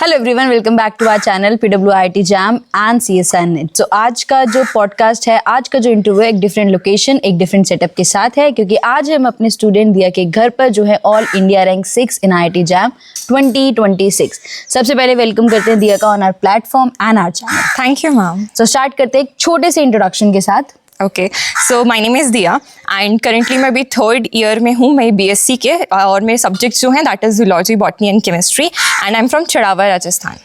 Hello everyone, welcome back to our channel PWIIT JAM and CSI NET. So आज का जो podcast है, आज का जो इंटरव्यू है, एक डिफरेंट लोकेशन, एक डिफरेंट सेटअप के साथ है, क्योंकि आज हम अपने स्टूडेंट दिया के घर पर जो है all India rank 6 in IIT JAM 2026। सबसे पहले वेलकम करते हैं दिया का on our platform and our channel. Thank you ma'am. So start करते हैं एक छोटे से इंट्रोडक्शन के साथ। Okay, so my name is Diya and currently मैं भी 3rd ईयर में हूँ, मैं BSc के, और मेरे सब्जेक्ट्स जो हैं that is zoology, botany and chemistry, and I am from चढ़ावा, राजस्थान।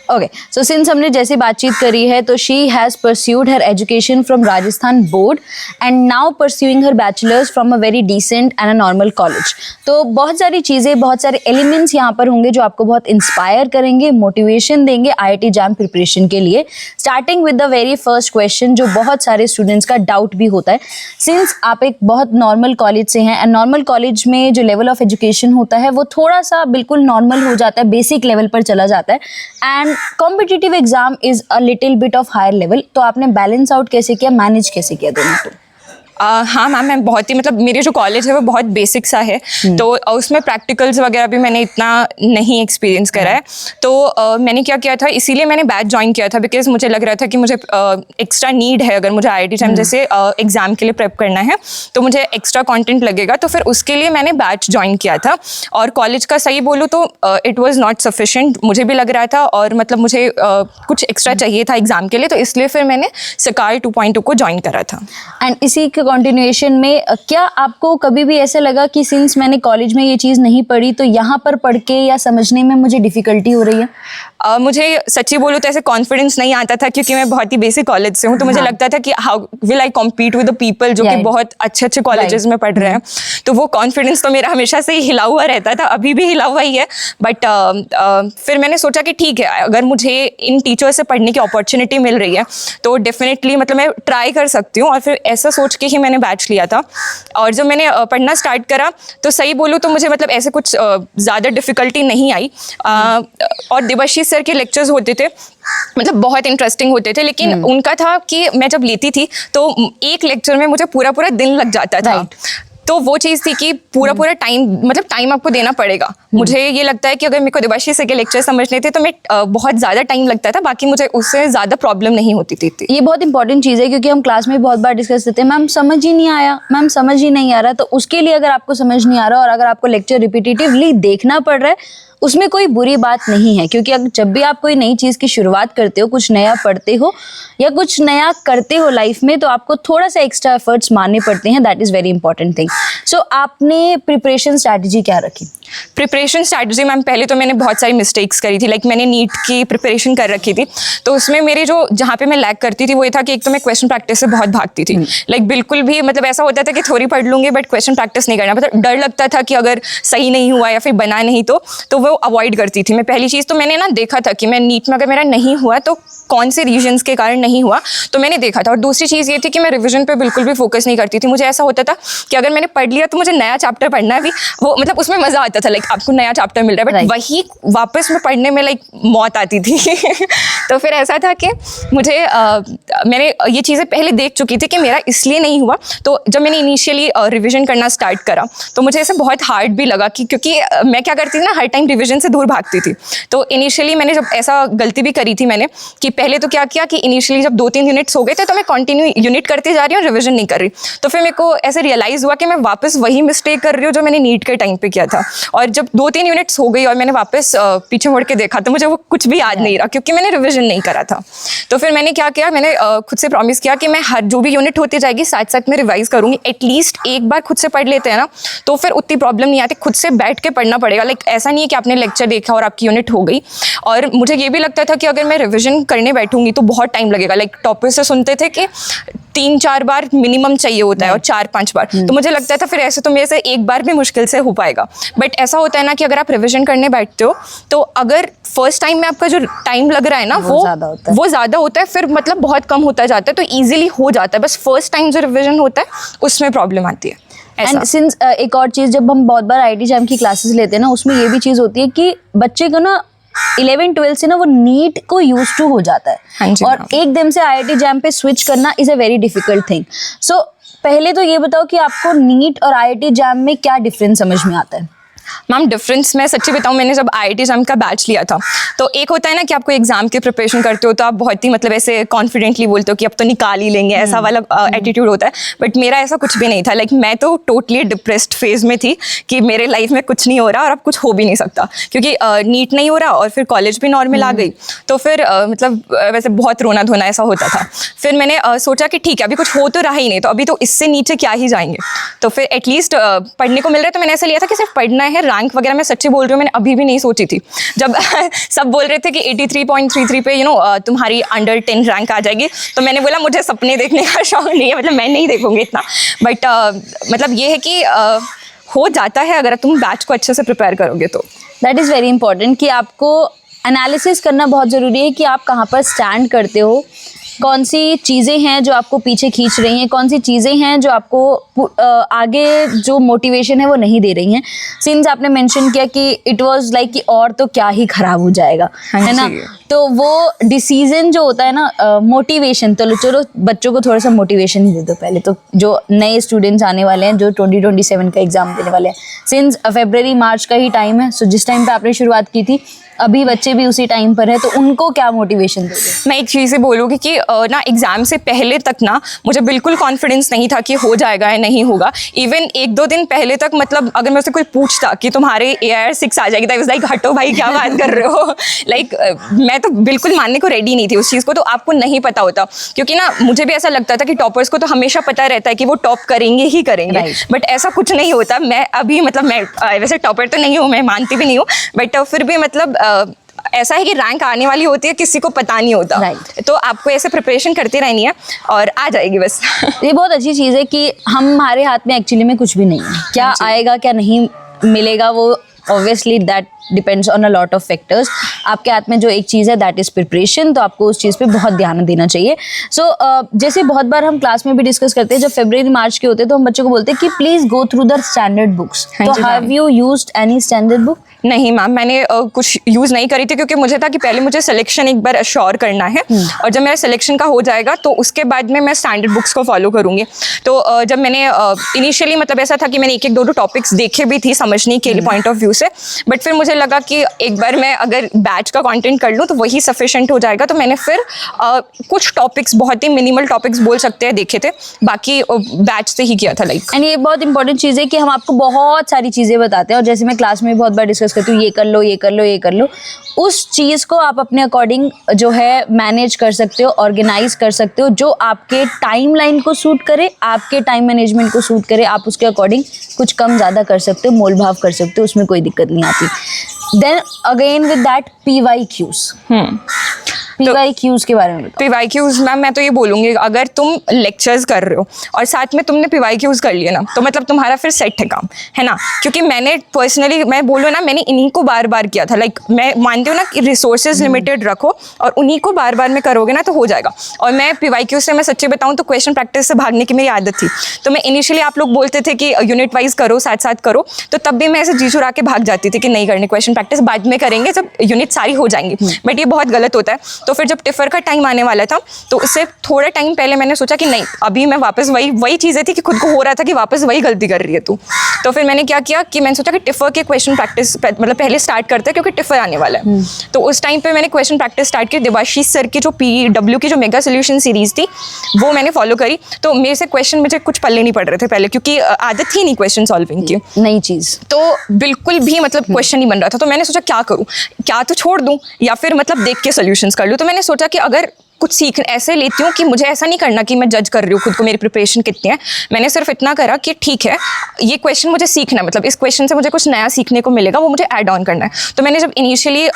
ओके, सो सिंस हमने जैसी बातचीत करी है, तो she has pursued her education from Rajasthan board and now pursuing her bachelors from a very decent and a normal college. तो बहुत सारी चीज़ें, बहुत सारे एलिमेंट्स यहाँ पर होंगे जो आपको बहुत इंस्पायर करेंगे, मोटिवेशन देंगे IIT जैम प्रिपरेशन के लिए। Starting with the very first question जो बहुत सारे स्टूडेंट्स का डाउट भी होता है, सिंस आप एक बहुत नॉर्मल कॉलेज से हैं एंड नॉर्मल कॉलेज में जो लेवल ऑफ एजुकेशन होता है वो थोड़ा सा बिल्कुल नॉर्मल हो जाता है, बेसिक लेवल पर चला जाता है, and competitive exam is a little bit of higher level. तो आपने बैलेंस आउट कैसे किया, मैनेज कैसे किया दोनों को? हाँ मैम, मैं बहुत ही मेरे जो कॉलेज है वो बहुत बेसिक सा है, तो उसमें प्रैक्टिकल्स वगैरह भी मैंने इतना नहीं एक्सपीरियंस करा है। तो मैंने क्या किया था, इसीलिए मैंने बैच ज्वाइन किया था, बिकॉज मुझे लग रहा था कि मुझे एक्स्ट्रा नीड है, अगर मुझे IIT जैम जैसे एग्ज़ाम के लिए प्रेप करना है तो मुझे एक्स्ट्रा कंटेंट लगेगा, तो फिर उसके लिए मैंने बैच ज्वाइन किया था। और कॉलेज का सही बोलूँ तो इट वाज नॉट सफिशेंट, मुझे भी लग रहा था, और मुझे कुछ एक्स्ट्रा चाहिए था एग्ज़ाम के लिए, तो इसलिए फिर मैंने सकाल 2.0 को ज्वाइन करा था। एंड इसी के कंटिन्यूएशन में क्या आपको कभी भी ऐसा लगा कि सिंस मैंने कॉलेज में ये चीज़ नहीं पढ़ी तो यहाँ पर पढ़ के या समझने में मुझे डिफ़िकल्टी हो रही है? मुझे सच्ची बोलूँ तो ऐसे कॉन्फिडेंस नहीं आता था, क्योंकि मैं बहुत ही बेसिक कॉलेज से हूँ, तो मुझे लगता था कि how will I compete with the people जो कि बहुत अच्छे अच्छे कॉलेजेस में पढ़ रहे हैं। तो वो कॉन्फिडेंस तो मेरा हमेशा से ही हिला हुआ रहता था, अभी भी हिला हुआ ही है। बट फिर मैंने सोचा कि ठीक है, अगर मुझे इन टीचर्स से पढ़ने की अपॉर्चुनिटी मिल रही है तो डेफिनेटली मैं ट्राई कर सकती हूँ, और फिर ऐसा सोच के ही मैंने बैच लिया था। और जब मैंने पढ़ना स्टार्ट करा तो सही बोलूँ तो मुझे ऐसे कुछ ज़्यादा डिफ़िकल्टी नहीं आई। और देवाशीष सर के लेक्चर्स होते थे, बहुत इंटरेस्टिंग होते थे, लेकिन उनका था कि मैं जब लेती थी तो एक लेक्चर में मुझे पूरा पूरा दिन लग जाता था। तो वो चीज़ थी कि पूरा टाइम आपको देना पड़ेगा। मुझे ये लगता है कि अगर मेरे को देवाशीष सर के लेक्चर समझने थे तो मैं बहुत ज़्यादा टाइम लगता था, बाकी मुझे उससे ज़्यादा प्रॉब्लम नहीं होती थी। ये बहुत इंपॉर्टेंट चीज़ है, क्योंकि हम क्लास में बहुत बार डिस्कस करते हैं, मैम समझ ही नहीं आया, मैम समझ ही नहीं आ रहा। तो उसके लिए अगर आपको समझ नहीं आ रहा और अगर आपको लेक्चर रिपीटेटिवली देखना पड़ रहा है, उसमें कोई बुरी बात नहीं है, क्योंकि जब भी आप कोई नई चीज़ की शुरुआत करते हो, कुछ नया पढ़ते हो या कुछ नया करते हो लाइफ में, तो आपको थोड़ा सा एक्स्ट्रा एफर्ट्स मारने पड़ते हैं। That is very important thing. So आपने प्रिपरेशन स्ट्रैटेजी क्या रखी? प्रिपरेशन स्ट्रैटेजी मैम, पहले तो मैंने बहुत सारी मिस्टेक्स करी थी। मैंने नीट की प्रिपरेशन कर रखी थी, तो उसमें मेरे जहाँ पे मैं लैग करती थी वो ये था कि एक तो मैं क्वेश्चन प्रैक्टिस से बहुत भागती थी। बिल्कुल भी ऐसा होता था कि थोड़ी पढ़ लूँगी बट क्वेश्चन प्रैक्टिस नहीं करना, डर लगता था कि अगर सही नहीं हुआ या फिर बना नहीं तो वो अवॉइड करती थी मैं। पहली चीज़ तो मैंने देखा था कि मैं नीट में अगर मेरा नहीं हुआ तो कौन से रीजन्स के कारण नहीं हुआ, तो मैंने देखा था। और दूसरी चीज़ ये थी कि मैं रिवीजन पे बिल्कुल भी फोकस नहीं करती थी। मुझे ऐसा होता था कि अगर मैंने पढ़ लिया तो मुझे नया चैप्टर पढ़ना भी, वो उसमें मज़ा आता था, आपको नया चैप्टर मिल रहा है, बट वही वापस में पढ़ने में मौत आती थी। तो फिर ऐसा था कि मैंने ये चीज़ें पहले देख चुकी थी कि मेरा इसलिए नहीं हुआ। तो जब मैंने इनिशियली रिविज़न करना स्टार्ट करा तो मुझे ऐसे बहुत हार्ड भी लगा, क्योंकि मैं क्या करती थी ना, हर टाइम रिविज़न से दूर भागती थी। तो इनिशियली मैंने जब ऐसा गलती भी करी थी मैंने, कि पहले तो क्या किया कि इनिशियली जब 2-3 यूनिट्स हो गए थे तो मैं कंटिन्यू यूनिट करती जा रही हूँ, रिवीजन नहीं कर रही। तो फिर मेरे को ऐसे रियलाइज़ हुआ कि मैं वापस वही मिस्टेक कर रही हूँ जो मैंने नीट के टाइम पे किया था। और जब 2-3 यूनिट्स हो गई और मैंने वापस पीछे मुड़ के देखा तो मुझे वो कुछ भी याद नहीं रहा, क्योंकि मैंने रिवीजन नहीं करा था। तो फिर मैंने क्या किया, मैंने खुद से प्रॉमिस किया कि मैं हर जो भी यूनिट होती जाएगी साथ साथ में रिवाइज करूँगी। एटलीस्ट एक बार खुद से पढ़ लेते हैं ना तो फिर उतनी प्रॉब्लम नहीं आती। खुद से बैठ के पढ़ना पड़ेगा। ऐसा नहीं है कि आपने लेक्चर देखा और आपकी यूनिट हो गई। और मुझे ये भी लगता था कि अगर मैं रिवीजन करने बैठूंगी तो बहुत टाइम लगेगा। टॉपर से सुनते थे कि 3-4 बार मिनिमम चाहिए होता है और 4-5 बार, तो मुझे लगता था फिर ऐसे तो मेरे से एक बार भी मुश्किल से हो पाएगा। बट ऐसा होता है ना कि अगर आप रिवीजन करने बैठते हो तो अगर फर्स्ट टाइम में आपका जो टाइम लग रहा है ना वो ज़्यादा होता है, फिर बहुत कम होता जाता है, तो ईजिली हो जाता है। बस फर्स्ट टाइम जो रिवीजन होता है उसमें प्रॉब्लम आती है। एंड सिंस एक और चीज़, जब हम बहुत बार IIT जैम की क्लासेस लेते हैं ना, उसमें ये भी चीज़ होती है कि बच्चे को ना 11-12 से ना वो नीट को यूज टू हो जाता है, और एकदम से IIT जैम पे स्विच करना is a very difficult thing. So पहले तो ये बताओ कि आपको नीट और IIT जैम में क्या डिफरेंस समझ में आता है? मैम डिफरेंस मैं सच्ची बताऊँ, मैंने जब IIT एग्जाम का बैच लिया था तो एक होता है ना कि आपको एग्जाम की प्रिपरेशन करते हो तो आप बहुत ही मतलब ऐसे कॉन्फिडेंटली बोलते हो कि अब तो निकाल ही लेंगे, ऐसा वाला एटीट्यूड होता है। बट मेरा ऐसा कुछ भी नहीं था। लाइक मैं तो टोटली डिप्रेस्ड फेज में थी कि मेरे लाइफ में कुछ नहीं हो रहा और अब कुछ हो भी नहीं सकता, क्योंकि नीट नहीं हो रहा और फिर कॉलेज भी नॉर्मल आ गई। तो फिर मतलब वैसे बहुत रोना धोना ऐसा होता था। फिर मैंने सोचा कि ठीक है, अभी कुछ हो तो रहा ही नहीं, तो अभी तो इससे नीचे क्या ही जाएंगे, तो फिर एटलीस्ट पढ़ने को मिल रहा है। तो मैंने ऐसा लिया था कि सिर्फ पढ़ना है। रैंक वगैरह मैं सच्ची बोल रही हूँ, मैंने अभी भी नहीं सोची थी। जब सब बोल रहे थे कि 83.33 पे तुम्हारी अंडर 10 रैंक आ जाएगी, तो मैंने बोला मुझे सपने देखने का शौक नहीं है, मतलब मैं नहीं देखूंगी इतना। बट मतलब ये है कि हो जाता है अगर तुम बैच को अच्छे से प्रिपेयर करोगे तो। दैट इज़ वेरी इंपॉर्टेंट कि आपको एनालिसिस करना बहुत ज़रूरी है कि आप कहाँ पर स्टैंड करते हो, कौन सी चीज़ें हैं जो आपको पीछे खींच रही हैं, कौन सी चीज़ें हैं जो आपको आगे जो मोटिवेशन है वो नहीं दे रही हैं। सिंस आपने मेंशन किया कि इट वाज लाइक कि और तो क्या ही ख़राब हो जाएगा, है ना, तो वो डिसीजन जो होता है ना, मोटिवेशन, तो चलो बच्चों को थोड़ा सा मोटिवेशन ही दे दो पहले। तो जो नए स्टूडेंट्स आने वाले हैं जो 2027 का एग्ज़ाम देने वाले हैं, सिंस फरवरी मार्च का ही टाइम है, सो जिस टाइम पे आपने शुरुआत की थी अभी बच्चे भी उसी टाइम पर है, तो उनको क्या मोटिवेशन दोगे? मैं एक चीज़ बोलूँगी कि ना एग्ज़ाम से पहले तक ना मुझे बिल्कुल कॉन्फिडेंस नहीं था कि हो जाएगा या नहीं होगा। इवन 1-2 दिन पहले तक मतलब अगर मुझसे कोई पूछता कि तुम्हारे AIR 6 आ जाएगी, तो आई वाज लाइक हटो भाई क्या बात कर रहे हो। लाइक मैं तो बिल्कुल मानने को रेडी नहीं थी उस चीज़ को। तो आपको नहीं पता होता, क्योंकि ना मुझे भी ऐसा लगता था कि टॉपर्स को तो हमेशा पता रहता है कि वो टॉप करेंगे ही करेंगे, बट ऐसा कुछ नहीं होता। मैं अभी मतलब मैं वैसे टॉपर तो नहीं हूँ, मैं मानती भी नहीं हूँ, बट फिर भी मतलब ऐसा है कि रैंक आने वाली होती है, किसी को पता नहीं होता। तो आपको ऐसे प्रिपरेशन करती रहनी है और आ जाएगी बस। ये बहुत अच्छी चीज़ है कि हमारे हाथ में एक्चुअली में कुछ भी नहीं है, क्या आएगा क्या नहीं मिलेगा वो obviously that depends on a lot of factors. आपके हाथ में जो एक चीज़ है दैट इज़ प्रिपरेशन, तो आपको उस चीज़ पे बहुत ध्यान देना चाहिए। सो जैसे बहुत बार हम क्लास में भी डिस्कस करते हैं, जब फरवरी मार्च के होते हैं तो हम बच्चों को बोलते हैं कि please go through the standard books. तो have you used any standard book? नहीं मैम, मैंने कुछ यूज़ नहीं करी थी, क्योंकि मुझे था कि पहले मुझे सिलेक्शन एक बार अश्योर करना है और जब मेरा सिलेक्शन का हो जाएगा तो उसके बाद में मैं स्टैंडर्ड बुक्स को फॉलो करूँगी। तो जब मैंने इनिशियली मतलब ऐसा था कि मैंने एक दो टॉपिक्स देखे भी थी समझने के लिए पॉइंट ऑफ व्यू से, बट फिर मुझे लगा कि एक बार मैं अगर बैच का कंटेंट कर लूँ तो वही सफिशिएंट हो जाएगा। तो मैंने फिर कुछ टॉपिक्स, बहुत ही मिनिमल टॉपिक्स बोल सकते हैं, देखे थे, बाकी बैच से ही किया था। लाइक एंड ये बहुत इंपॉर्टेंट चीज़ है कि हम आपको बहुत सारी चीज़ें बताते हैं, और जैसे मैं क्लास में बहुत बार डिस्कस करती हूँ, ये कर लो ये कर लो ये कर लो, उस चीज़ को आप अपने अकॉर्डिंग जो है मैनेज कर सकते हो, ऑर्गेनाइज कर सकते हो, जो आपके टाइमलाइन को सूट करे, आपके टाइम मैनेजमेंट को सूट करे, आप उसके अकॉर्डिंग कुछ कम ज़्यादा कर सकते हो, मोल भाव कर सकते हो, उसमें कोई दिक्कत नहीं आती। Then again with that PYQs। PYQs के बारे में बताओ। PYQs मैम मैं तो ये बोलूँगी, अगर तुम लेक्चर्स कर रहे हो और साथ में तुमने PYQs कर लिए ना, तो मतलब तुम्हारा फिर सेट है काम, है ना। क्योंकि मैंने पर्सनली मैं बोलूँ ना, मैंने इन्हीं को बार बार किया था। लाइक मैं मानती हूँ ना कि रिसोर्सेज लिमिटेड रखो और उन्हीं को बार बार में करोगे ना तो हो जाएगा। और मैं PYQ से मैं सच्ची बताऊँ तो क्वेश्चन प्रैक्टिस से भागने की मेरी आदत थी। तो मैं इनिशियली, आप लोग बोलते थे कि यूनिट वाइज करो, साथ साथ करो, तो तब भी मैं ऐसे जी चुरा के भाग जाती थी कि नहीं करनी क्वेश्चन प्रैक्टिस, बाद में करेंगे जब यूनिट सारी हो जाएंगी। बट ये बहुत गलत होता है। तो फिर जब टिफर का टाइम आने वाला था तो उससे थोड़ा टाइम पहले मैंने सोचा कि नहीं, अभी मैं वापस वही चीज़ें थी कि खुद को हो रहा था कि वापस वही गलती कर रही है तू। तो फिर मैंने क्या किया कि मैंने सोचा कि टिफर के क्वेश्चन प्रैक्टिस मतलब पहले स्टार्ट करते हैं, क्योंकि टिफर आने वाला है। तो उस टाइम पे मैंने क्वेश्चन प्रैक्टिस स्टार्ट की। देवाशीष सर की जो PW की जो मेगा सोल्यूशन सीरीज थी वो मैंने फॉलो करी। तो मेरे से क्वेश्चन मुझे कुछ पल्ले नहीं पड़ रहे थे पहले, क्योंकि आदत थी नहीं क्वेश्चन सॉल्विंग की, नई चीज़, तो बिल्कुल भी मतलब क्वेश्चन नहीं बन रहा था। तो मैंने सोचा क्या करूँ, क्या तो छोड़ दूँ या फिर मतलब देख के सोल्यूशंस कर लूँ। तो मैंने सोचा कि अगर कुछ सीख ऐसे लेती हूँ कि मुझे ऐसा नहीं करना कि मैं जज कर रही हूँ खुद को, मेरी प्रिपरेशन कितनी है। मैंने सिर्फ इतना करा कि ठीक है, ये क्वेश्चन मुझे सीखना है, मतलब इस क्वेश्चन से मुझे कुछ नया सीखने को मिलेगा, वो मुझे ऐड ऑन करना है। तो मैंने जब इनिशियली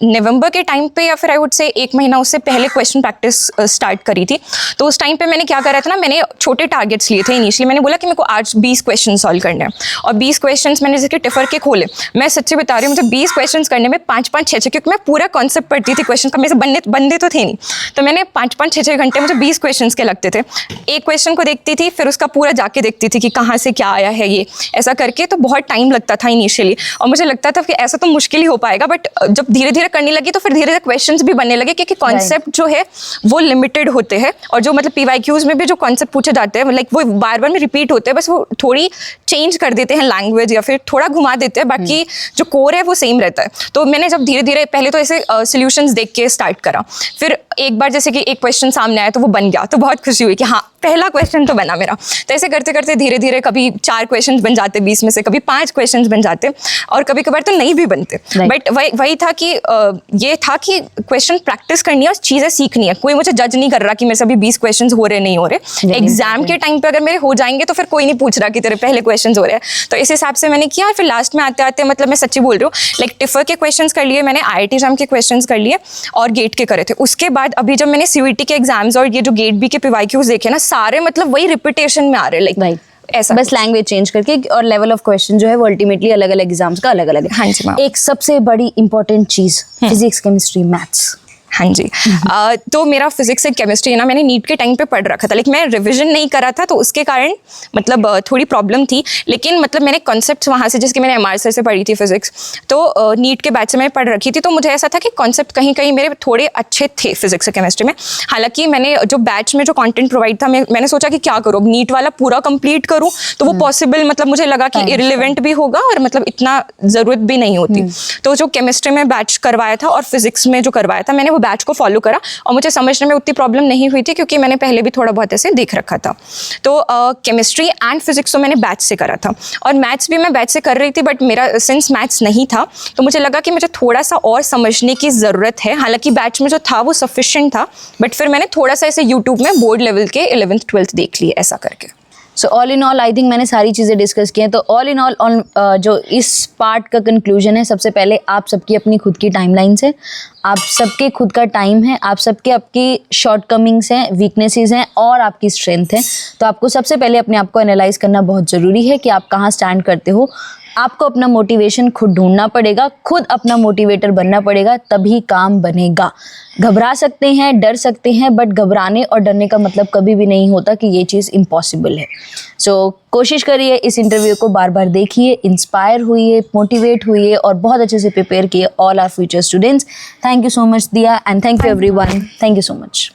नवंबर के टाइम पे या फिर आई वुड से 1 महीना उससे पहले क्वेश्चन प्रैक्टिस स्टार्ट करी थी। तो उस टाइम पे मैंने क्या करा था ना, मैंने छोटे टारगेट्स लिए थे। इनिशियली मैंने बोला कि मेरे को आज 20 क्वेश्चन सॉल्व करने हैं, और 20 क्वेश्चन मैंने जैसे टिफर के खोले। मैं सच्ची बता रही हूँ, मुझे 20 क्वेश्चन करने में 5-5, 6-6, क्योंकि मैं पूरा कॉन्सेप्ट पढ़ती थी क्वेश्चन का, मेरे से बनते तो थे नहीं। तो मैंने 5-5, 6-6 घंटे, मुझे 20 क्वेश्चंस के लगते थे। एक क्वेश्चन को देखती थी, फिर उसका पूरा जाके देखती थी कि कहाँ से क्या आया है, ये ऐसा करके। तो बहुत टाइम लगता था इनिशियली, और मुझे लगता था कि ऐसा तो मुश्किल ही हो पाएगा। बट जब धीरे धीरे करने लगी तो फिर धीरे धीरे क्वेश्चंस भी बनने लगे, क्योंकि कॉन्सेप्ट जो है वो लिमिटेड होते हैं, और जो मतलब PYQs में भी जो कॉन्सेप्ट पूछे जाते हैं लाइक वो बार बार में रिपीट होते हैं, बस वो थोड़ी चेंज कर देते हैं लैंग्वेज या फिर थोड़ा घुमा देते हैं, बाकी जो कोर है वो सेम रहता है। तो मैंने जब धीरे धीरे पहले तो ऐसे सॉल्यूशंस देख के स्टार्ट करा, फिर एक बार जैसे कि एक क्वेश्चन सामने आया तो वो बन गया, तो बहुत खुशी हुई कि हाँ पहला क्वेश्चन तो बना मेरा। तो ऐसे करते करते धीरे धीरे कभी 4 क्वेश्चन बन जाते 20 में से, कभी 5 क्वेश्चन बन जाते, और कभी कभार तो नहीं भी बनते। बट वही था कि ये था कि क्वेश्चन प्रैक्टिस करनी है और चीज़ें सीखनी है। कोई मुझे जज नहीं कर रहा कि मेरे से अभी 20 क्वेश्चन हो रहे नहीं हो रहे। एग्जाम के टाइम पे अगर मेरे हो जाएंगे तो फिर कोई नहीं पूछ रहा कि तेरे पहले क्वेश्चन हो रहे हैं। तो इस हिसाब से मैंने किया, और फिर लास्ट में आते आते मतलब मैं सच्ची बोल रही हूँ, लाइक टिफर के क्वेश्चन कर लिए मैंने, IIT JAM के क्वेश्चन कर लिए, और गेट के करे थे। उसके बाद अभी जब मैंने CUET के एग्जाम्स और ये जो गेट बी के PYQs देखे ना, सारे मतलब वही रिपीटेशन में आ रहे, लाइक ऐसा बस लैंग्वेज चेंज करके, और लेवल ऑफ क्वेश्चन जो है वो अल्टीमेटली अलग अलग एग्जाम्स का अलग अलग है। हाँ जी मैम। एक सबसे बड़ी इंपॉर्टेंट चीज, फिजिक्स, केमिस्ट्री, मैथ्स। हाँ जी। तो मेरा फिजिक्स से केमिस्ट्री ना मैंने नीट के टाइम पे पढ़ रखा था, लेकिन मैं रिवीजन नहीं करा था, तो उसके कारण मतलब थोड़ी प्रॉब्लम थी। लेकिन मतलब मैंने कॉन्सेप्ट वहाँ से, जिसके मैंने MR सर से पढ़ी थी फिजिक्स, तो नीट के बैच से मैं पढ़ रखी थी, तो मुझे ऐसा था कि कॉन्सेप्ट कहीं कहीं मेरे थोड़े अच्छे थे फिजिक्स और केमिस्ट्री में। हालांकि मैंने जो बैच में जो कॉन्टेंट प्रोवाइड था, मैंने सोचा कि क्या करूँ, नीट वाला पूरा कंप्लीट करूँ, तो वो पॉसिबल मतलब मुझे लगा कि इरिलेवेंट भी होगा और मतलब इतना ज़रूरत भी नहीं होती। तो जो केमिस्ट्री में बैच करवाया था और फिजिक्स में जो करवाया था, मैंने वो बैच को फॉलो करा, और मुझे समझने में उतनी प्रॉब्लम नहीं हुई थी, क्योंकि मैंने पहले भी थोड़ा बहुत ऐसे देख रखा था। तो केमिस्ट्री एंड फिजिक्स तो मैंने बैच से करा था, और मैथ्स भी मैं बैच से कर रही थी, बट मेरा सिंस मैथ्स नहीं था तो मुझे लगा कि मुझे थोड़ा सा और समझने की ज़रूरत है। हालांकि बैच में जो था वो सफिशिएंट था, बट फिर मैंने थोड़ा सा ऐसे यूट्यूब में बोर्ड लेवल के 11th 12th देख लिए, ऐसा करके। So all in all I think मैंने सारी चीज़ें डिस्कस की हैं। तो ऑल इन ऑल जो इस पार्ट का कंक्लूजन है, सबसे पहले आप सबकी अपनी खुद की टाइमलाइंस है, आप सबके खुद का टाइम है, आप सबके आपकी शॉर्टकमिंग्स हैं, वीकनेसेस हैं और आपकी स्ट्रेंथ है। तो आपको सबसे पहले अपने आप को एनालाइज करना बहुत ज़रूरी है कि आप कहाँ स्टैंड करते हो। आपको अपना मोटिवेशन खुद ढूंढना पड़ेगा, खुद अपना मोटिवेटर बनना पड़ेगा, तभी काम बनेगा। घबरा सकते हैं, डर सकते हैं, बट घबराने और डरने का मतलब कभी भी नहीं होता कि ये चीज़ इम्पॉसिबल है। सो कोशिश करिए, इस इंटरव्यू को बार बार देखिए, इंस्पायर हुइए, मोटिवेट हुइए और बहुत अच्छे से प्रिपेयर किए all our future students. Thank you so much दिया, and thank you everyone. Thank you so much.